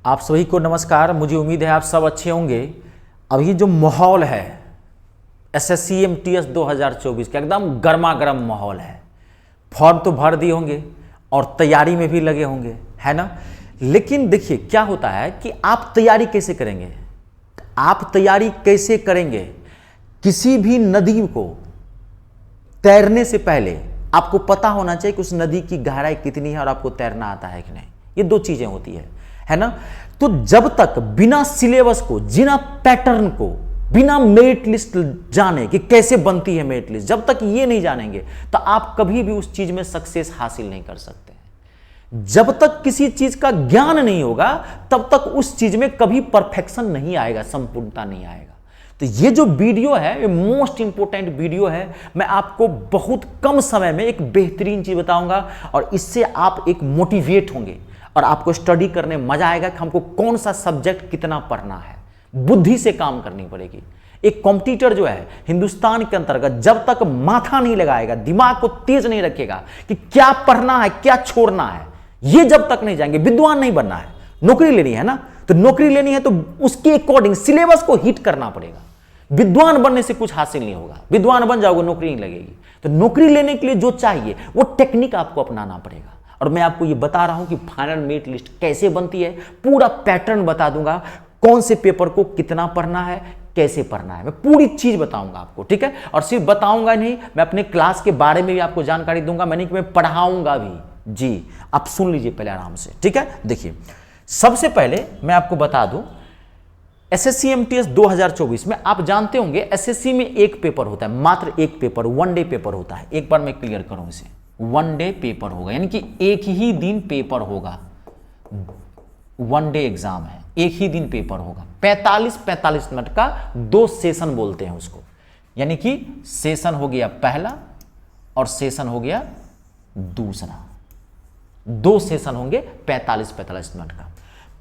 आप सभी को नमस्कार। मुझे उम्मीद है आप सब अच्छे होंगे। अभी जो माहौल है एसएससी एमटीएस 2024 का एकदम गर्मा गर्म माहौल है। फॉर्म तो भर दिए होंगे और तैयारी में भी लगे होंगे, है ना। लेकिन देखिए क्या होता है कि आप तैयारी कैसे करेंगे। आप तैयारी कैसे करेंगे, किसी भी नदी को तैरने से पहले आपको पता होना चाहिए कि उस नदी की गहराई कितनी है और आपको तैरना आता है कि नहीं। ये दो चीजें होती है ना। तो जब तक बिना सिलेबस को, बिना पैटर्न को, बिना मेरिट लिस्ट जाने कि कैसे बनती है मेरिट लिस्ट, जब तक ये नहीं जानेंगे तो आप कभी भी उस चीज में सक्सेस हासिल नहीं कर सकते। जब तक किसी चीज का ज्ञान नहीं होगा तब तक उस चीज में कभी परफेक्शन नहीं आएगा, संपूर्णता नहीं आएगा। तो ये जो वीडियो है ये मोस्ट इंपोर्टेंट वीडियो है। मैं आपको बहुत कम समय में एक बेहतरीन चीज बताऊंगा और इससे आप एक मोटिवेट होंगे और आपको स्टडी करने मजा आएगा कि हमको कौन सा सब्जेक्ट कितना पढ़ना है। बुद्धि से काम करनी पड़ेगी। एक कॉम्पिटिटर जो है हिंदुस्तान के अंतर्गत जब तक माथा नहीं लगाएगा, दिमाग को तेज नहीं रखेगा कि क्या पढ़ना है क्या छोड़ना है, ये जब तक नहीं जाएंगे, विद्वान नहीं बनना है, नौकरी लेनी है ना। तो नौकरी लेनी है तो उसके अकॉर्डिंग सिलेबस को हिट करना पड़ेगा। विद्वान बनने से कुछ हासिल नहीं होगा। विद्वान बन जाओगे नौकरी नहीं लगेगी। तो नौकरी लेने के लिए जो चाहिए वो टेक्निक आपको अपनाना पड़ेगा। और मैं आपको ये बता रहा हूं कि फाइनल मेरिट लिस्ट कैसे बनती है, पूरा पैटर्न बता दूंगा। कौन से पेपर को कितना पढ़ना है, कैसे पढ़ना है, मैं पूरी चीज बताऊंगा आपको, ठीक है। और सिर्फ बताऊंगा नहीं, मैं अपने क्लास के बारे में भी आपको जानकारी दूंगा। मैंने कि मैं पढ़ाऊंगा भी। जी आप सुन लीजिए पहले आराम से, ठीक है। देखिए सबसे पहले मैं आपको बता दूं एसएससी एमटीएस 2024 में आप जानते होंगे एसएससी में एक पेपर होता है, मात्र एक पेपर, वन डे पेपर होता है। एक बार मैं क्लियर करूं इसे, वन डे पेपर होगा, यानी कि एक ही दिन पेपर होगा। वन डे एग्जाम है, एक ही दिन पेपर होगा। 45 मिनट का दो सेशन बोलते हैं उसको, यानी कि सेशन हो गया पहला और सेशन हो गया दूसरा। दो सेशन होंगे 45 मिनट का।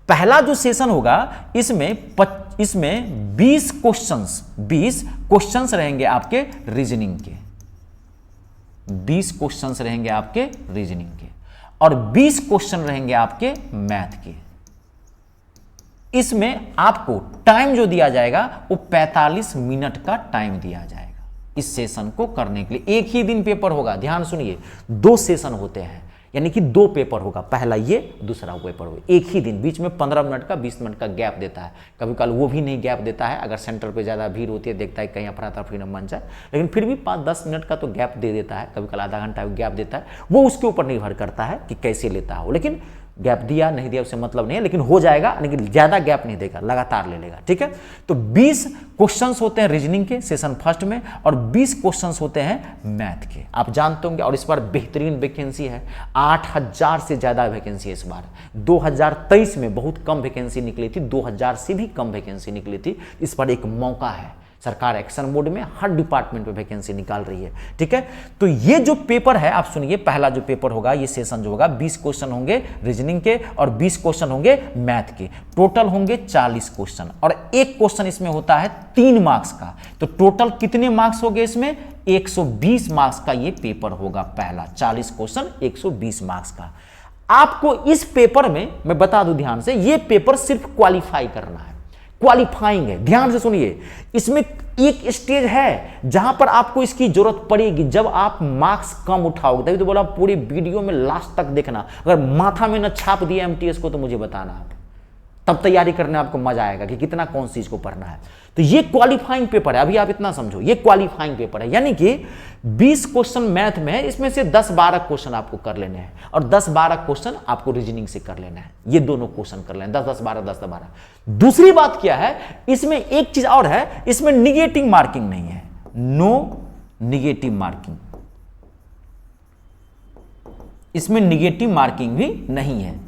पहला जो सेशन होगा इसमें 20 क्वेश्चंस रहेंगे आपके रीजनिंग के। 20 क्वेश्चंस रहेंगे आपके रीजनिंग के और 20 क्वेश्चन रहेंगे आपके मैथ के। इसमें आपको टाइम जो दिया जाएगा वो 45 मिनट का टाइम दिया जाएगा इस सेशन को करने के लिए। एक ही दिन पेपर होगा, ध्यान सुनिए, दो सेशन होते हैं, यानी कि दो पेपर होगा, पहला ये दूसरा पेपर होगा। एक ही दिन, बीच में 15 मिनट का 20 मिनट का गैप देता है। कभी कल वो भी नहीं गैप देता है, अगर सेंटर पे ज़्यादा भीड़ होती है, देखता है कहीं अफरा तफरी न बन जाए, लेकिन फिर भी 5-10 मिनट का तो गैप दे देता है। कभी कल आधा घंटा गैप देता है। वो उसके ऊपर निर्भर करता है कि कैसे लेता हो, लेकिन गैप दिया नहीं दिया उससे मतलब नहीं है, लेकिन हो जाएगा, लेकिन ज़्यादा गैप नहीं देगा, लगातार ले लेगा, ठीक है। तो 20 क्वेश्चंस होते हैं रीजनिंग के सेशन फर्स्ट में और 20 क्वेश्चंस होते हैं मैथ के, आप जानते होंगे। और इस बार बेहतरीन वैकेंसी है, 8000 से ज़्यादा वैकेंसी है इस बार। 2023 में बहुत कम वैकेंसी निकली थी, 2000 से भी कम वैकेंसी निकली थी। इस बार एक मौका है, सरकार एक्शन मोड में हर डिपार्टमेंट में वैकेंसी निकाल रही है, ठीक है। तो ये जो पेपर है आप सुनिए, पहला जो पेपर होगा, ये सेशन जो होगा, 20 क्वेश्चन होंगे रीजनिंग के और 20 क्वेश्चन होंगे मैथ के। टोटल होंगे 40 क्वेश्चन और एक क्वेश्चन इसमें होता है 3 मार्क्स का। तो टोटल कितने मार्क्स हो गए इसमें? 120 मार्क्स का ये पेपर होगा पहला। 40 क्वेश्चन 120 मार्क्स का। आपको इस पेपर में मैं बता दूं ध्यान से, ये पेपर सिर्फ क्वालिफाई करना है, क्वालिफाइंग है। ध्यान से सुनिए, इसमें एक स्टेज है जहां पर आपको इसकी जरूरत पड़ेगी जब आप मार्क्स कम उठाओगे। तभी तो बोला पूरी वीडियो में लास्ट तक देखना। अगर माथा में न छाप दिया एमटीएस को तो मुझे बताना आप, तब तैयारी करने आपको मजा आएगा कि कितना कौन चीज को पढ़ना है। तो ये क्वालिफाइंग पेपर है, अभी आप इतना समझो, ये क्वालिफाइंग पेपर है, यानी कि 20 क्वेश्चन मैथ में है, इसमें से 10-12 क्वेश्चन आपको कर लेने हैं और 10-12 क्वेश्चन आपको रीजनिंग से कर लेना है। ये दोनों क्वेश्चन कर लेना, 10-10-12, 10-12। दूसरी बात क्या है, इसमें एक चीज और है, इसमें निगेटिव मार्किंग नहीं है, नो निगेटिव मार्किंग। इसमें निगेटिव मार्किंग भी नहीं है।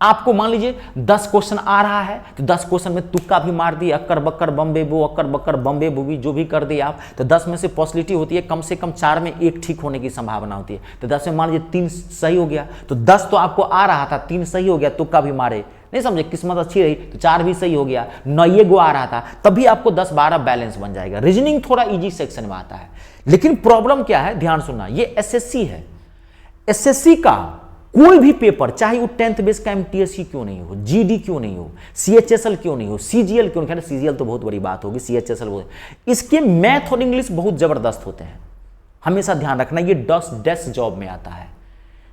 आपको मान लीजिए 10 क्वेश्चन आ रहा है तो 10 क्वेश्चन में तुक्का भी मार दिया, अक्कर बक्कर बम्बे बो, अक्कर बक्कर बम्बे बुबी, जो भी कर दिए आप, तो 10 में से पॉसिबिलिटी होती है कम से कम 4 में 1 ठीक होने की संभावना होती है। तो 10 में मान लीजिए 3 सही हो गया, तो 10 तो आपको आ रहा था, 3 सही हो गया, तुक्का भी मारे, नहीं समझे, किस्मत अच्छी रही तो 4 भी सही हो गया, 9 गो आ रहा था, तभी आपको 10-12 बैलेंस बन जाएगा। रीजनिंग थोड़ा इजी सेक्शन में आता है, लेकिन प्रॉब्लम क्या है, ध्यान सुनना, ये एसएससी है। एसएससी का कोई भी पेपर, चाहे वो 10th बेस का एमटीएस ही क्यों नहीं हो, जीडी क्यों नहीं हो, सीएचएसएल क्यों नहीं हो, सीजीएल क्यों नहीं, खैर सीजीएल तो बहुत बड़ी बात होगी, सीएचएसएल बहुत, इसके मैथ और इंग्लिश बहुत जबरदस्त होते हैं। हमेशा ध्यान रखना, ये डेस्क जॉब में आता है।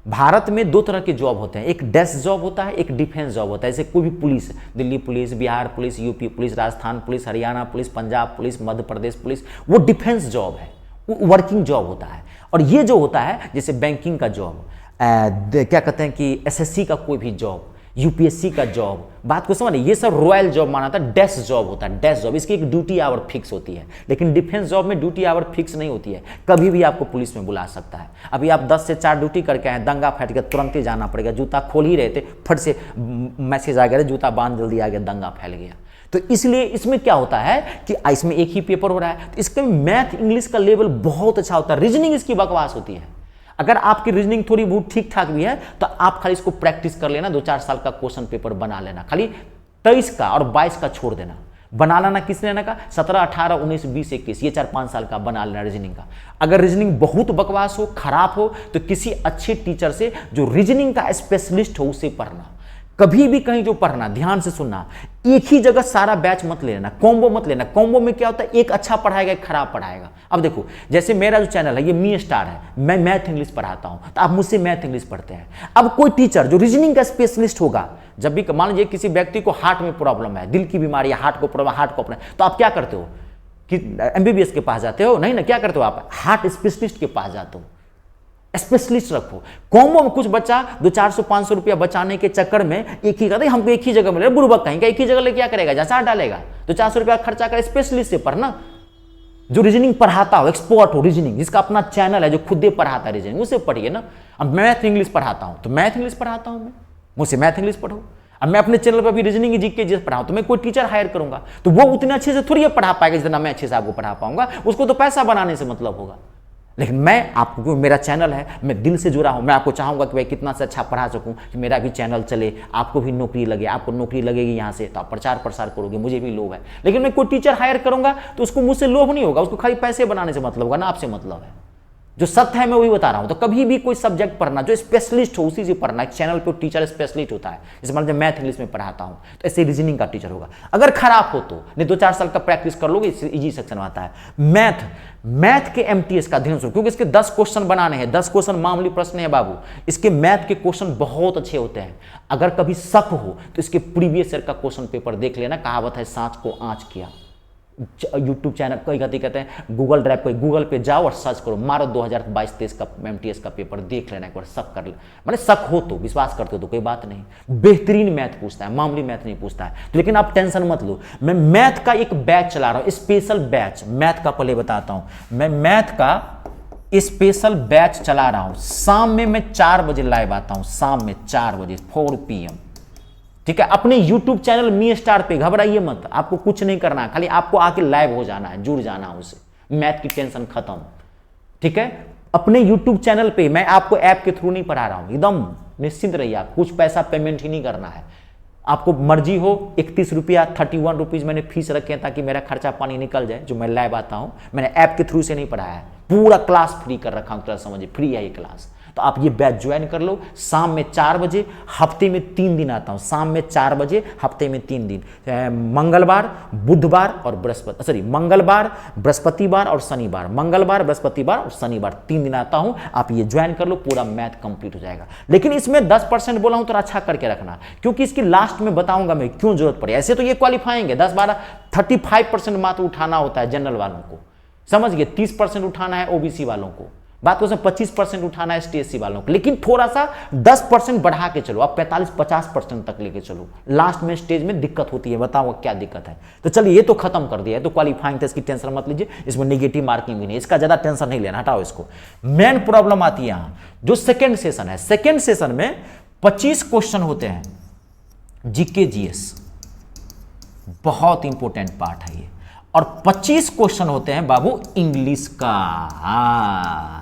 भारत में 2 तरह के जॉब होते हैं, एक डेस्क जॉब होता है, एक डिफेंस जॉब होता है। जैसे कोई भी police, Delhi police, Bihar police, UP police, Rajasthan police, Haryana police, Punjab police, Madhya Pradesh police, वो डिफेंस जॉब है, वो वर्किंग जॉब होता है। और ये जो होता है जैसे बैंकिंग का जॉब, क्या कहते हैं कि एसएससी का कोई भी जॉब, यूपीएससी का जॉब, बात को समझ, ये सब रॉयल जॉब माना था, डेस्क जॉब होता है, डेस्क जॉब, इसकी एक ड्यूटी आवर फिक्स होती है। लेकिन डिफेंस जॉब में ड्यूटी आवर फिक्स नहीं होती है, कभी भी आपको पुलिस में बुला सकता है। अभी आप 10 से 4 ड्यूटी करके आए, दंगा फट गया, तुरंत ही जाना पड़ेगा, जूता खोल ही रहे थे, फट से मैसेज आ गया, जूता बांध जल्दी आ गया, दंगा फैल गया। तो इसलिए इसमें क्या होता है कि इसमें एक ही पेपर हो रहा है, तो इसके मैथ इंग्लिश का लेवल बहुत अच्छा होता है, रीजनिंग इसकी बकवास होती है। अगर आपकी रीजनिंग थोड़ी बहुत ठीक ठाक भी है तो आप खाली इसको प्रैक्टिस कर लेना, 2-4 साल का क्वेश्चन पेपर बना लेना, खाली 23 का और 22 का छोड़ देना। बना लेना किसने लेना का, 17, 18, 19, 20, 21, ये 4-5 साल का बना लेना रीजनिंग का। अगर रीजनिंग बहुत बकवास हो, खराब हो, तो किसी अच्छे टीचर से जो रीजनिंग का स्पेशलिस्ट हो उसे पढ़ना। कभी भी कहीं जो पढ़ना, ध्यान से सुनना, एक ही जगह सारा बैच मत लेना, कॉम्बो मत लेना। कॉम्बो में क्या होता है, एक अच्छा पढ़ाएगा, एक खराब पढ़ाएगा। अब देखो, जैसे मेरा जो चैनल है ये मी स्टार है, मैं मैथ इंग्लिश पढ़ाता हूं, तो आप मुझसे मैथ इंग्लिश पढ़ते हैं। अब कोई टीचर जो रीजनिंग का स्पेशलिस्ट होगा, जब भी मान लीजिए किसी व्यक्ति को हार्ट में प्रॉब्लम है, दिल की बीमारी है, हार्ट को प्रॉब्लम, तो आप क्या करते हो कि एमबीबीएस के पास जाते हो? नहीं ना, क्या करते हो आप, हार्ट स्पेशलिस्ट के पास जाते हो। स्पेशलिस्ट रखो। कॉम्बो में कुछ बच्चा 200-400-500 रुपया बचाने के चक्कर में एक ही कहते हमको एक ही जगह मिले, बुड़बक कहीं का, एक ही जगह ले क्या करेगा, जैसा डालेगा, तो 400 रुपया खर्चा कर स्पेशलिस्ट से पढ़ना, जो रीजनिंग पढ़ाता हो, एक्सपर्ट हो रीजनिंग, जिसका अपना चैनल है, जो खुद ही पढ़ाता है रीजनिंग, उसे पढ़िए ना। अब मैथ इंग्लिश पढ़ाता हूं तो मैथ इंग्लिश पढ़ाता हूं, मैं मुझसे मैथ इंग्लिश पढ़ो। अब मैं अपने चैनल पर भी रीजनिंग जीके जिस पढ़ाऊं, तो मैं कोई टीचर हायर करूंगा, तो वो उतने अच्छे से थोड़ी पढ़ा पाएगा जितना मैं अच्छे से आपको पढ़ा पाऊंगा, उसको तो पैसा बनाने से मतलब होगा। लेकिन मैं आपको, क्योंकि मेरा चैनल है, मैं दिल से जुड़ा हूं, मैं आपको चाहूंगा कि भाई कितना से अच्छा पढ़ा सकूं कि मेरा भी चैनल चले, आपको भी नौकरी लगे, आपको नौकरी लगेगी यहां से तो आप प्रचार प्रसार करोगे, मुझे भी लोभ है। लेकिन मैं कोई टीचर हायर करूंगा तो उसको मुझसे लोभ नहीं होगा, उसको खाली पैसे बनाने से मतलब होगा ना, आपसे मतलब है। जो सत्य है मैं वही बता रहा हूं। तो कभी भी कोई सब्जेक्ट पढ़ना जो स्पेशलिस्ट हो उसी से पढ़ना। एक चैनल पे टीचर स्पेशलिस्ट होता है, जैसे मान लीजिए मैथ इंग्लिश में पढ़ाता हूं तो ऐसे रीजनिंग का टीचर होगा। अगर खराब हो तो नहीं, 2-4 साल का प्रैक्टिस कर लोगे, इससे इजी सेक्शन आता है। मैथ के एमटीएस का ध्यान सुनो, क्योंकि इसके 10 क्वेश्चन बनाने हैं, 10 क्वेश्चन मामूली प्रश्न है बाबू। इसके मैथ के क्वेश्चन बहुत अच्छे होते हैं। अगर कभी शक हो तो इसके प्रीवियस ईयर का क्वेश्चन पेपर देख लेना। कहावत है, सांच को आंच किया। यूट्यूब चैनल कोई कहते हैं गूगल ड्राइव, कोई गूगल पे जाओ और सर्च करो, मारो 2022-23 का एमटीएस का पेपर देख लेना एक बार, शक कर ले, माने शक हो तो, विश्वास करते हो तो कोई बात नहीं। बेहतरीन मैथ पूछता है, मामूली मैथ नहीं पूछता है। तो लेकिन आप टेंशन मत लो, मैं मैथ का एक बैच चला रहा हूं, स्पेशल बैच मैथ का। पहले बताता हूं, मैं मैथ का स्पेशल बैच चला रहा हूं। शाम में मैं 4 बजे लाइव आता हूं, शाम में 4 बजे 4 PM, ठीक है। अपने YouTube चैनल मी स्टार पे, घबराइए मत, आपको कुछ नहीं करना है, खाली आपको आके लाइव हो जाना है, जुड़ जाना है उससे, मैथ की टेंशन खत्म, ठीक है। अपने YouTube चैनल पे मैं आपको ऐप के थ्रू नहीं पढ़ा रहा हूं, एकदम निश्चिंत रहिए आप, कुछ पैसा पेमेंट ही नहीं करना है। आपको मर्जी हो 31 रुपया 31 रुपीज मैंने फीस रखे हैं ताकि मेरा खर्चा पानी निकल जाए, जो मैं लाइव आता हूं। मैंने ऐप के थ्रू से नहीं पढ़ाया है, पूरा क्लास फ्री कर रखा हूं, समझिए फ्री है ये क्लास। तो आप ये बैच ज्वाइन कर लो। शाम में 4 बजे, हफ्ते में 3 दिन आता हूं, शाम में 4 बजे, हफ्ते में 3 दिन, मंगलवार, बुधवार और बृहस्पति, सॉरी मंगलवार, बृहस्पतिवार और शनिवार, मंगलवार, बृहस्पतिवार और शनिवार 3 दिन आता हूं। आप ये ज्वाइन कर लो, पूरा मैथ कंप्लीट हो जाएगा। लेकिन इसमें 10% बोला हूं तो अच्छा करके रखना, क्योंकि इसकी लास्ट में बताऊंगा मैं क्यों जरूरत पड़े। ऐसे तो ये क्वालिफाइंग है, 10-12 35% मात्र उठाना होता है जनरल वालों को, समझ गए। 30% उठाना है ओबीसी वालों को, बात को 25% उठाना है ST/SC वालों को। लेकिन थोड़ा सा 10% बढ़ा के चलो, आप 45-50% तक लेके चलो। लास्ट में स्टेज में दिक्कत होती है, बताओ क्या दिक्कत है। तो चलिए ये तो खत्म कर दिया है, तो क्वालिफाइंग था, इसकी टेंशन मत लीजिए, इसमें नेगेटिव मार्किंग भी नहीं, इसका ज्यादा टेंशन नहीं लेना, हटाओ इसको। मेन प्रॉब्लम आती है यहां, जो सेकेंड सेशन है। सेकेंड सेशन में 25 क्वेश्चन होते हैं जीके जीएस, बहुत इंपॉर्टेंट पार्ट है ये। और 25 क्वेश्चन होते हैं बाबू इंग्लिश का।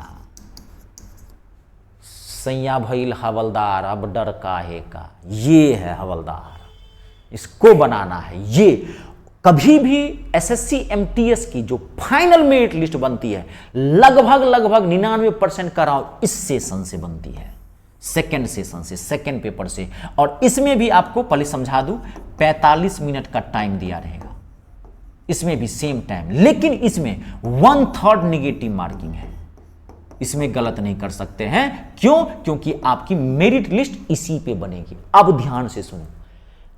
सैया भइल हवलदार अब डर काहे का, ये है हवलदार, इसको बनाना है। ये कभी भी SSC MTS की जो फाइनल मेरिट लिस्ट बनती है, लगभग 99% कराओ इस सेशन से बनती है। सेकेंड सेशन से, सेकेंड पेपर से। और इसमें भी आपको पहले समझा दूं 45 मिनट का टाइम दिया रहेगा, इसमें भी सेम टाइम, लेकिन इसमें 1/3 नेगेटिव मार्किंग है, इसमें गलत नहीं कर सकते हैं। क्यों? क्योंकि आपकी मेरिट लिस्ट इसी पे बनेगी। अब ध्यान से सुनो,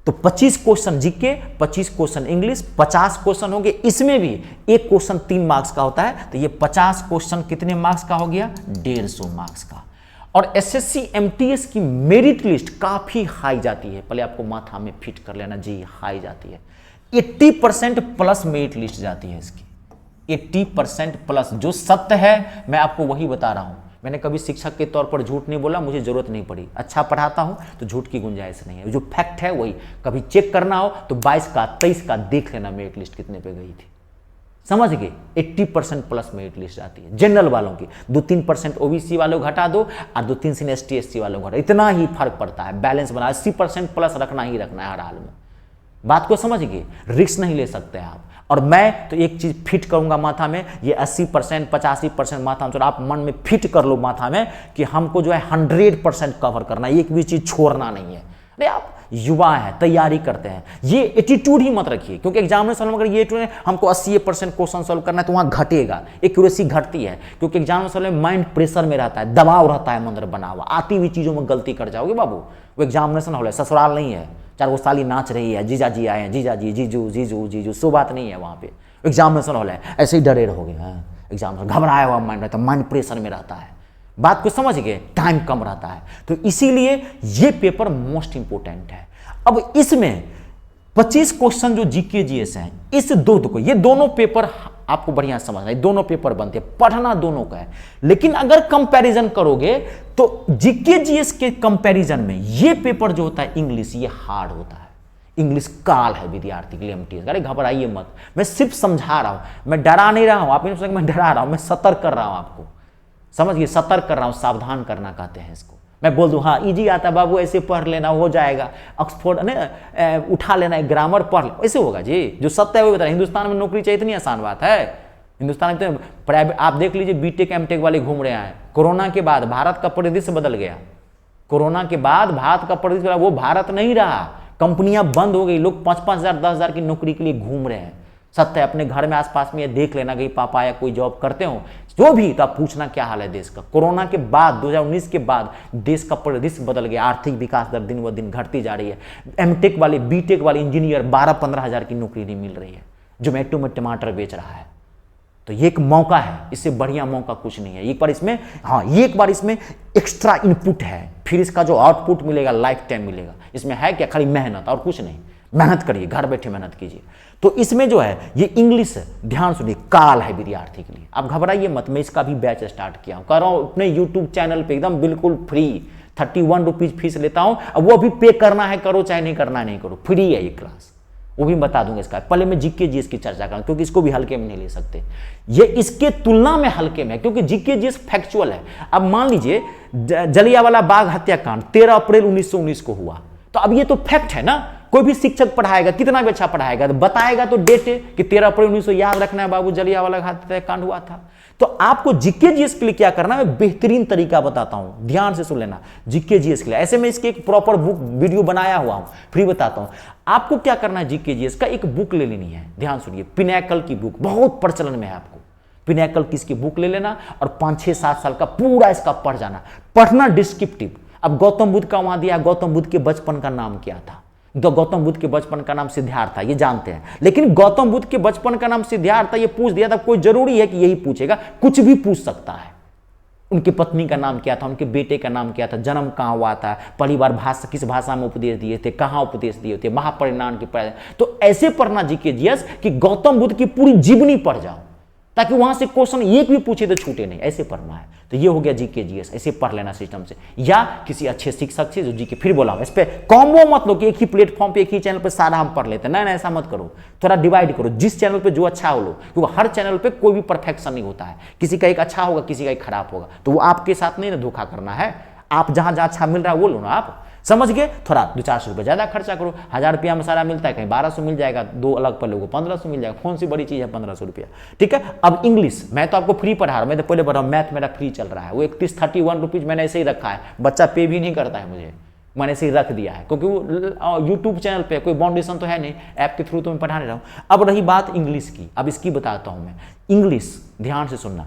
तो 25 question GK, 25 question English, 50 question हो गए। इसमें भी एक क्वेश्चन 3 मार्क्स का होता है, तो ये 50 क्वेश्चन कितने मार्क्स का हो गया? 150 मार्क्स का। और एसएससी एमटीएस की मेरिट लिस्ट काफी हाई जाती है, पहले आपको माथा में फिट कर लेना जी, हाई जाती है। 80% प्लस मेरिट लिस्ट जाती है इसकी, 80% प्लस। जो सत्य है मैं आपको वही बता रहा हूं, मैंने कभी शिक्षक के तौर पर झूठ नहीं बोला, मुझे जरूरत नहीं पड़ी, अच्छा पढ़ाता हूं तो झूठ की गुंजाइश नहीं है। जो फैक्ट है वही, कभी चेक करना हो तो 22 का 23 का देख लेना मेरिट लिस्ट कितने पे गई थी, समझ गए? 80% प्लस मेरिट लिस्ट आती है जनरल वालों की। 2-3% ओबीसी वालों घटा दो और 2-3 एसटी एससी वालों घटा, इतना ही फर्क पड़ता है। बैलेंस बना, 80% प्लस रखना ही रखना है हर हाल में। बात को समझ गए? रिस्क नहीं ले सकते आप। और मैं तो एक चीज फिट करूंगा माथा में, ये 80% 85% माथा में, आप मन में फिट कर लो माथा में कि हमको जो है 100% कवर करना है, एक भी चीज छोड़ना नहीं है। अरे आप युवा है, तैयारी करते हैं, ये एटीट्यूड ही मत रखिए, क्योंकि एग्जामिनेशन में अगर ये हमको 80% क्वेश्चन सॉल्व करना है तो वहां घटेगा, एक्यूरेसी घटती है, क्योंकि एग्जामिनेशन में माइंड प्रेशर में रहता है, दबाव रहता है मंदिर बना हुआ, आती हुई चीजों में गलती कर जाओगे बाबू। वो एग्जामिनेशन हॉल है, ससुराल नहीं है। 4 वो साली नाच रही है, जीजा जी आए हैं, जीजा जी, जीजू जीजू जीजू, सो बात नहीं है वहां पे। एग्जामिनेशन हॉल है, ऐसे ही डरे रहोगे। एग्जामिनेशन घबराया हुआ माइंड रहता है, माइंड प्रेशर में रहता है। बात को समझ गए? टाइम कम रहता है, तो इसीलिए ये पेपर मोस्ट इंपोर्टेंट है। अब इसमें 25 क्वेश्चन जो जीके जीएस हैं, इस को ये दोनों पेपर आपको बढ़िया समझना है, दोनों पेपर बनते हैं, पढ़ना दोनों का है। लेकिन अगर कंपैरिजन करोगे तो जीके जीएस के कंपैरिजन में ये पेपर जो होता है इंग्लिश, ये हार्ड होता है। इंग्लिश काल है विद्यार्थी के लिए एमटीएस। अरे घबराइए मत, मैं सिर्फ समझा रहा हूं, मैं डरा नहीं रहा हूं। आप नहीं सोचेंगे मैं डरा रहा हूं, मैं सतर्क कर रहा हूं आपको, समझिए, सतर्क कर रहा हूं, सावधान करना कहते हैं इसको। मैं बोल दूं हाँ इजी आता है बाबू, ऐसे पढ़ लेना हो जाएगा, ऑक्सफोर्ड ने उठा लेना है, ग्रामर पढ़ लो, ऐसे होगा जी। जो सत्य है वो बता रहे। हिंदुस्तान में नौकरी चाहिए, इतनी आसान बात है। हिंदुस्तान में तो प्राइवेट, आप देख लीजिए बीटेक एमटेक वाले घूम रहे हैं। कोरोना के बाद भारत का परिदृश्य बदल गया। कोरोना के बाद भारत का परिदृश्य, वो भारत नहीं रहा, कंपनियां बंद हो गई, लोग 5-5 हज़ार 10 हज़ार की नौकरी के लिए घूम रहे हैं। सत्य है, अपने घर में आसपास में ये देख लेना कि पापा या कोई जॉब करते हो, जो भी, तो आप पूछना क्या हाल है देश का। कोरोना के बाद 2019 के बाद देश का परिदृश्य बदल गया, आर्थिक विकास दर दिन व दिन घटती जा रही है। एमटेक वाले, बीटेक वाले इंजीनियर 12-15 हज़ार की नौकरी नहीं मिल रही है, जोमेटो में टमाटर बेच रहा है। तो ये एक मौका है, इससे बढ़िया मौका कुछ नहीं है। एक बार इसमें, हाँ एक बार इसमें एक्स्ट्रा इनपुट है, फिर इसका जो आउटपुट मिलेगा लाइफ टाइम मिलेगा। इसमें है क्या? खाली मेहनत और कुछ नहीं। मेहनत करिए, घर बैठे मेहनत कीजिए। तो इसमें जो है ये इंग्लिश, ध्यान सुनिए, काल है विद्यार्थी के लिए। आप घबराइए मत, मैं इसका भी बैच स्टार्ट किया हूं, कर रहा हूं अपने यूट्यूब चैनल पे, एकदम बिल्कुल फ्री। 31 रुपीज फीस लेता हूं, अब वो भी पे करना है करो, चाहे नहीं करना है नहीं करो, फ्री है ये क्लास, वो भी बता दूंगा इसका। पहले मैं जीके जीएस की चर्चा करूं, क्योंकि इसको भी हल्के में नहीं ले सकते, ये इसके तुलना में हल्के में है, क्योंकि जीके जीएस फैक्चुअल है। अब मान लीजिए जलियांवाला बाग हत्याकांड 13 अप्रैल 1919 को हुआ, तो अब ये तो फैक्ट है ना। कोई भी शिक्षक पढ़ाएगा, कितना भी अच्छा पढ़ाएगा, तो बताएगा तो डेट कि 13 अप्रैल 1900 याद रखना है बाबू, जलियांवाला हत्याकांड हुआ था। तो आपको जीके जीएस के लिए क्या करना है, मैं बेहतरीन तरीका बताता हूं, ध्यान से सुन लेना। जीके जीएस के लिए ऐसे में इसके एक प्रॉपर बुक वीडियो बनाया हुआ हूं, फ्री बताता हूं। आपको क्या करना है, जीके जीएस का एक बुक ले लेनी है, ध्यान सुनिए, पिनैकल की बुक बहुत प्रचलन में है। आपको पिनैकल की इसकी बुक ले लेना और 5-6-7 साल का पूरा इसका पढ़ जाना, पढ़ना डिस्क्रिप्टिव। अब गौतम बुद्ध का वहां दिया, गौतम बुद्ध के बचपन का नाम क्या था, तो गौतम बुद्ध के बचपन का नाम सिद्धार्थ था, ये जानते हैं। लेकिन गौतम बुद्ध के बचपन का नाम सिद्धार्थ था, ये पूछ दिया था, कोई जरूरी है कि यही पूछेगा, कुछ भी पूछ सकता है। उनकी पत्नी का नाम क्या था, उनके बेटे का नाम क्या था, जन्म कहाँ हुआ था, पहली बार भाषा किस भाषा में उपदेश दिए थे, कहाँ उपदेश दिए थे, महापरिनिर्वाण की। तो ऐसे पढ़ना जीके जीएस कि गौतम बुद्ध की पूरी जीवनी पढ़ जाओ, ताकि वहां से क्वेश्चन एक भी पूछे तो छूटे नहीं, ऐसे पढ़ना है। तो ये हो गया जीके जीएस, ऐसे पढ़ लेना सिस्टम से, या किसी अच्छे शिक्षक से जो जीके। फिर बोला इस पे कॉम्बो मत लो कि एक ही प्लेटफॉर्म पे एक ही चैनल पे सारा हम पढ़ लेते हैं, नहीं ऐसा मत करो, थोड़ा डिवाइड करो, जिस चैनल पे जो अच्छा हो लो, क्योंकि हर चैनल पे कोई भी परफेक्शन नहीं होता है, किसी का एक अच्छा होगा, किसी का एक खराब होगा, तो वो आपके साथ नहीं ना धोखा करना है। आप जहां जहां अच्छा मिल रहा है वो लो ना आप, समझ गए? थोड़ा 200-400 रुपये ज़्यादा खर्चा करो, 1000 रुपया में सारा मिलता है, कहीं 1200 मिल जाएगा, 2 अलग पर लोगों को 1500 मिल जाएगा, कौन सी बड़ी चीज़ है 1500 रुपया, ठीक है। अब इंग्लिश मैं तो आपको फ्री पढ़ा रहा हूँ, मैं तो पहले पढ़ा हूँ, मैथ मेरा फ्री चल रहा है, वो 31-31 रुपीज़ मैंने ऐसे ही रखा है, बच्चा पे भी नहीं करता है मुझे, मैंने ऐसे ही रख दिया है, क्योंकि वो यूट्यूब चैनल पे कोई बाउंडेशन तो है नहीं, ऐप के थ्रू तो मैं पढ़ा नहीं रहा हूँ। अब रही बात इंग्लिश की, अब इसकी बताता हूँ मैं। इंग्लिश ध्यान से सुनना,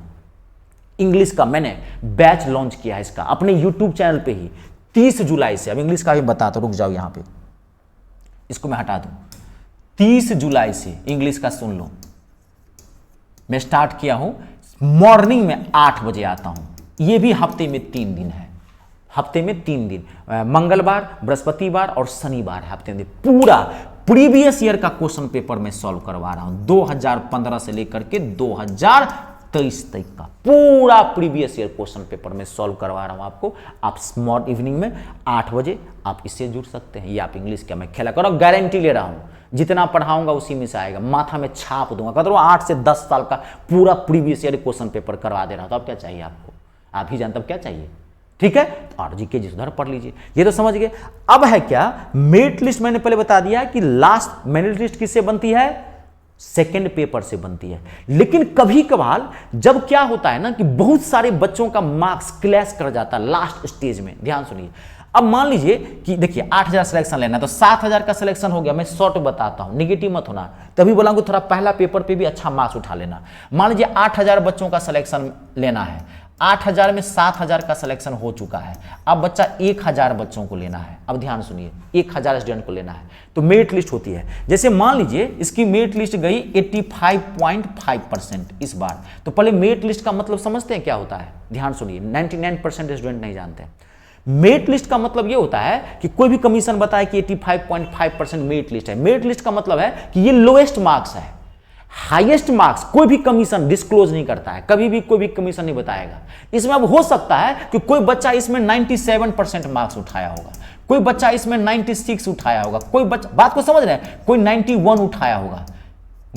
इंग्लिश का मैंने बैच लॉन्च किया है इसका अपने यूट्यूब चैनल पे ही 30 जुलाई से। अब इंग्लिश का भी बताता, रुक जाओ यहाँ पे, इसको मैं हटा दूँ। 30 जुलाई से इंग्लिश का सुन लो, मैं स्टार्ट किया हूँ, मॉर्निंग में 8 बजे आता हूँ, ये भी हफ्ते में 3 दिन है, हफ्ते में 3 दिन, मंगलवार, बृहस्पतिवार और शनिवार, हफ्ते में पूरा प्रीवियस ईयर का क्वेश्चन पेपर मैं सॉल्व करवा रहा हूं, 2015 से लेकर के 2023 तक का पूरा प्रीवियस ईयर क्वेश्चन पेपर मैं सॉल्व करवा रहा हूं आपको। आप स्मॉर्ट इवनिंग में 8 बजे आप इससे जुड़ सकते हैं। ये आप इंग्लिश का मैं खेला करो, गारंटी ले रहा हूं, जितना पढ़ाऊंगा उसी में से आएगा, माथा में छाप दूंगा, कहते 8 से 10 साल का पूरा प्रीवियस ईयर क्वेश्चन पेपर करवा दे रहा हूं। तो अब क्या चाहिए आपको, आप ही जानते, अब क्या चाहिए, ठीक है। तो और जीके जी उधर पढ़ लीजिए, ये तो समझ गए। अब है क्या, मेरिट लिस्ट मैंने पहले बता दिया कि लास्ट मेरिट लिस्ट किससे बनती है, सेकंड पेपर से बनती है। लेकिन कभी कभार जब क्या होता है ना कि बहुत सारे बच्चों का मार्क्स क्लैश कर जाता है लास्ट स्टेज में, ध्यान सुनिए। अब मान लीजिए कि देखिए 8000 सिलेक्शन लेना है, तो 7000 का सिलेक्शन हो गया, मैं शॉर्ट बताता हूं, निगेटिव मत होना, तभी बोलाऊंगा थोड़ा पहला पेपर पे भी अच्छा मार्क्स उठा लेना। मान लीजिए 8000 बच्चों का सिलेक्शन लेना है, 8000 में 7000 का सिलेक्शन हो चुका है, अब बच्चा 1000 बच्चों को लेना है। अब ध्यान सुनिए, 1000 स्टूडेंट को लेना है, तो मेरिट लिस्ट होती है। जैसे मान लीजिए इसकी मेरिट लिस्ट गई 85.5% इस बार, तो पहले मेरिट लिस्ट का मतलब समझते हैं क्या होता है, ध्यान सुनिए, 99% स्टूडेंट नहीं जानते हैं। मेरिट लिस्ट का मतलब ये होता है कि कोई भी कमीशन बताए कि 85.5% मेरिट लिस्ट है। मेरिट लिस्ट का मतलब है कि ये लोएस्ट मार्क्स है, हाईएस्ट मार्क्स कोई भी कमीशन डिस्क्लोज नहीं करता है, कभी भी कोई भी कमीशन नहीं बताएगा। इसमें अब हो सकता है कि कोई बच्चा इसमें 97% मार्क्स उठाया होगा, कोई बच्चा इसमें 96 उठाया होगा, कोई बच्चा, बात को समझ रहे हैं, कोई 91 उठाया होगा,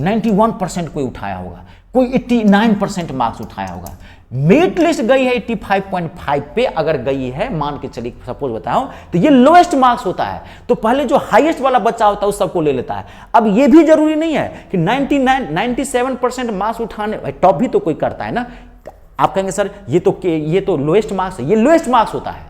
91% कोई उठाया होगा, कोई 89% मार्क्स उठाया होगा। मेरिट लिस्ट गई है 85.5 पे, अगर गई है मान के चलिए सपोज बताऊं, तो ये लोएस्ट मार्क्स होता है, तो पहले जो हाईएस्ट वाला बच्चा होता है उस सबको ले लेता है। अब ये भी जरूरी नहीं है कि 97% मार्क्स उठाने, टॉप भी तो कोई करता है ना। आप कहेंगे सर ये तो लोएस्ट मार्क्स है, ये लोएस्ट मार्क्स होता है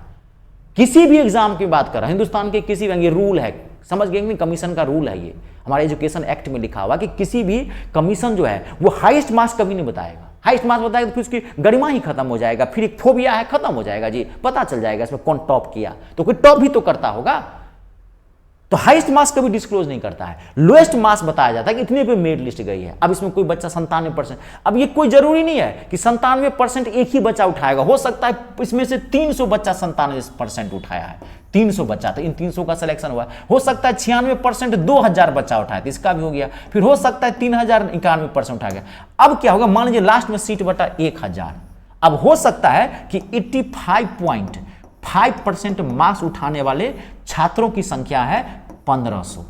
किसी भी एग्जाम की बात कर रहा है, हिंदुस्तान के किसी भी, ये रूल है, समझ गए नहीं, कमीशन का रूल है, ये हमारे एजुकेशन एक्ट में लिखा हुआ कि किसी भी कमीशन जो है वो हाईएस्ट मार्क्स कभी नहीं बताएगा। हाईएस्ट मार्क्स बताएगा तो फिर उसकी गरिमा ही खत्म हो जाएगा, फिर एक फोबिया है खत्म हो जाएगा जी, पता चल जाएगा इसमें कौन टॉप किया, तो कोई टॉप भी तो करता होगा। तो हाईएस्ट मार्क्स कभी डिस्क्लोज नहीं करता है, लोएस्ट मार्क्स बताया जाता है कि इतने पे मेरिट लिस्ट गई है। अब इसमें कोई बच्चा 97%, अब ये कोई जरूरी नहीं है कि 97% एक ही बच्चा उठाएगा, हो सकता है इसमें से 300 बच्चा 97% उठाया है, 300 बच्चा, तो इन 300 का सिलेक्शन हुआ। हो सकता है 96% 2000 बच्चा उठाया, तो इसका भी हो गया। फिर हो सकता है 3091% उठा गया। अब क्या होगा, मान लीजिए लास्ट में सीट बटा 1000, अब हो सकता है कि 85.5% मार्क्स उठाने वाले छात्रों की संख्या है 1500।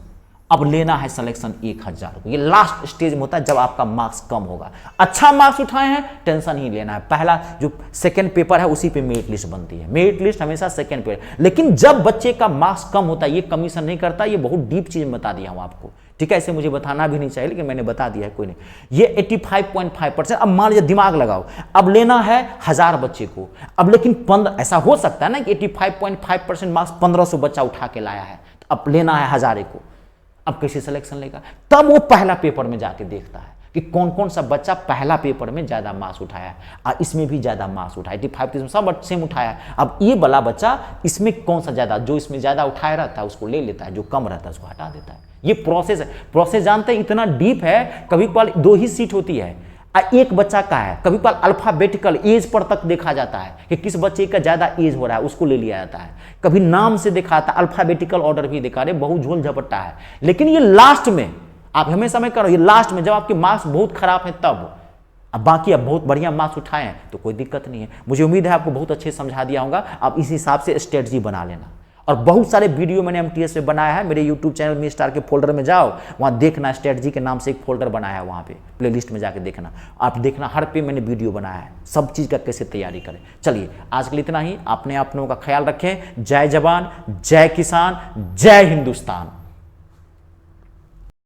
अब लेना है सिलेक्शन 1000 को, ये लास्ट स्टेज में होता है जब आपका मार्क्स कम होगा। अच्छा मार्क्स उठाए हैं, टेंशन ही लेना है, पहला जो सेकंड पेपर है उसी पे मेरिट लिस्ट बनती है, मेरिट लिस्ट हमेशा सेकंड पेपर। लेकिन जब बच्चे का मार्क्स कम होता है, ये कमीशन नहीं करता, ये बहुत डीप चीज बता दिया हूं आपको, ठीक है। ऐसे मुझे बताना भी नहीं चाहिए, लेकिन मैंने बता दिया है, कोई नहीं। ये 85.5%। अब मान लीजिए, दिमाग लगाओ, अब लेना है 1000 बच्चे को, अब लेकिन ऐसा हो सकता है ना कि 85.5% मार्क्स 1500 बच्चा उठा के लाया है, अब लेना है 1000 को, अब कैसे सिलेक्शन लेगा? तब वो पहला पेपर में जाके देखता है कि कौन कौन सा बच्चा पहला पेपर में ज्यादा मार्क्स उठाया है, और इसमें भी ज्यादा मार्क्स उठाया, 85 सब सेम उठाया। अब ये वाला बच्चा इसमें कौन सा ज्यादा, जो इसमें ज्यादा उठाया रहता है उसको ले लेता है, जो कम रहता है उसको हटा देता है। ये प्रोसेस है, प्रोसेस जानते हैं इतना डीप है। कभी कभार 2 ही सीट होती है, एक बच्चा का है, कभी कभार अल्फाबेटिकल एज पर तक देखा जाता है कि किस बच्चे का ज्यादा एज हो रहा है, उसको ले लिया जाता है। कभी नाम से दिखाता, अल्फाबेटिकल ऑर्डर भी दिखा रहे, बहुत झोल झपट्टा है। लेकिन ये लास्ट में, आप हमेशा में करो, ये लास्ट में जब आपके मार्क्स बहुत खराब है तब, अब बाकी अब बहुत बढ़िया मार्क्स उठाए हैं तो कोई दिक्कत नहीं है। मुझे उम्मीद है आपको बहुत अच्छे समझा दिया होगा, आप इस हिसाब से स्ट्रेटजी बना लेना। और बहुत सारे वीडियो मैंने एमटीएस पे बनाया है। मेरे यूट्यूब चैनल मी स्टार के फोल्डर में जाओ, वहाँ देखना, स्ट्रेटजी के नाम से एक फोल्डर बनाया है, वहाँ पे प्लेलिस्ट में जाके देखना, आप देखना, हर पे मैंने वीडियो बनाया है सब चीज़ का कैसे तैयारी करें। चलिए आज के लिए इतना ही, अपने आप लोगों का ख्याल रखें। जय जवान, जय किसान, जय हिंदुस्तान।